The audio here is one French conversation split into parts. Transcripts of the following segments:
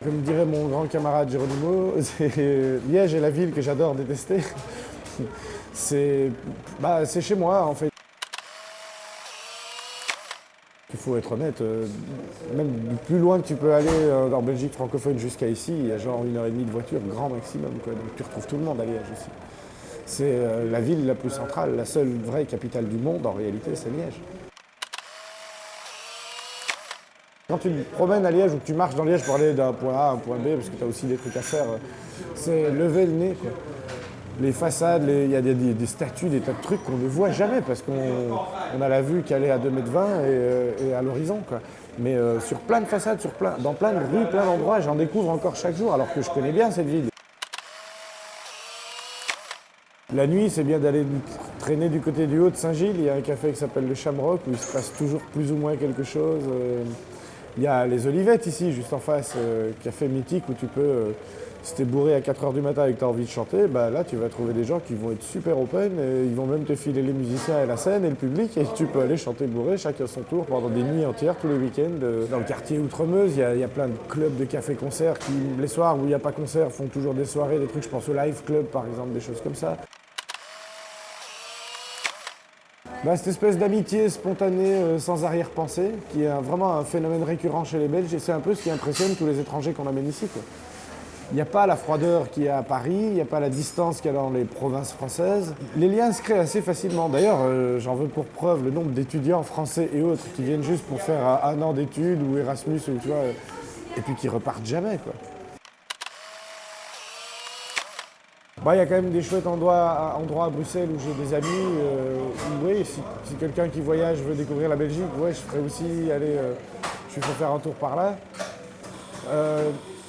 Comme dirait mon grand camarade Geronimo, Liège est la ville que j'adore détester. C'est chez moi en fait. Il faut être honnête, même du plus loin que tu peux aller en Belgique francophone jusqu'à ici, il y a genre 1 heure et demie de voiture, grand maximum, quoi. Donc tu retrouves tout le monde à Liège aussi. C'est la ville la plus centrale, la seule vraie capitale du monde en réalité, c'est Liège. Quand tu te promènes à Liège ou que tu marches dans Liège pour aller d'un point A à un point B, parce que tu as aussi des trucs à faire, c'est lever le nez, quoi. Les façades, il y a des statues, des tas de trucs qu'on ne voit jamais parce qu'on a la vue qu'elle est à 2,20 m et à l'horizon, quoi. Mais sur plein de façades, dans plein de rues, plein d'endroits, j'en découvre encore chaque jour alors que je connais bien cette ville. La nuit, c'est bien d'aller traîner du côté du haut de Saint-Gilles. Il y a un café qui s'appelle le Shamrock où il se passe toujours plus ou moins quelque chose. Il y a les Olivettes ici, juste en face, café mythique où tu peux, si t'es bourré à 4 h du matin et que tu as envie de chanter, bah là tu vas trouver des gens qui vont être super open et ils vont même te filer les musiciens et la scène et le public et tu peux aller chanter bourré chacun son tour pendant des nuits entières, tous les week-ends. Dans le quartier Outremeuse, il y a plein de clubs de café-concerts qui, les soirs où il n'y a pas concert, font toujours des soirées, des trucs, je pense au Live Club par exemple, des choses comme ça. Cette espèce d'amitié spontanée, sans arrière-pensée, qui est vraiment un phénomène récurrent chez les Belges, et c'est un peu ce qui impressionne tous les étrangers qu'on amène ici, quoi. Il n'y a pas la froideur qu'il y a à Paris, il n'y a pas la distance qu'il y a dans les provinces françaises. Les liens se créent assez facilement. D'ailleurs, j'en veux pour preuve le nombre d'étudiants français et autres qui viennent juste pour faire un an d'études ou Erasmus, ou, tu vois, et puis qui repartent jamais, quoi. Il y a quand même des chouettes endroits à Bruxelles où j'ai des amis. Oui, si quelqu'un qui voyage veut découvrir la Belgique, ouais, je ferais aussi aller. Je lui fais faire un tour par là.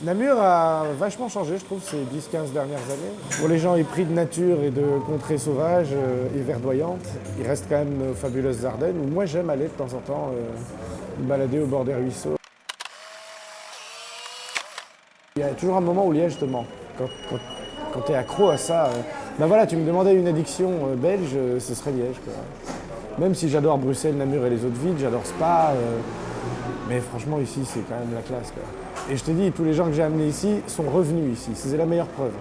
Namur a vachement changé, je trouve, ces 10-15 dernières années. Pour les gens épris de nature et de contrées sauvages et verdoyantes, il reste quand même nos fabuleuses Ardennes où moi j'aime aller de temps en temps me balader au bord des ruisseaux. Il y a toujours un moment où Liège te manque. Quand tu es accro à ça, voilà, tu me demandais une addiction belge, ce serait Liège, quoi. Même si j'adore Bruxelles, Namur et les autres villes, j'adore Spa, mais franchement ici c'est quand même la classe, quoi. Et je te dis, tous les gens que j'ai amenés ici sont revenus ici, c'est la meilleure preuve.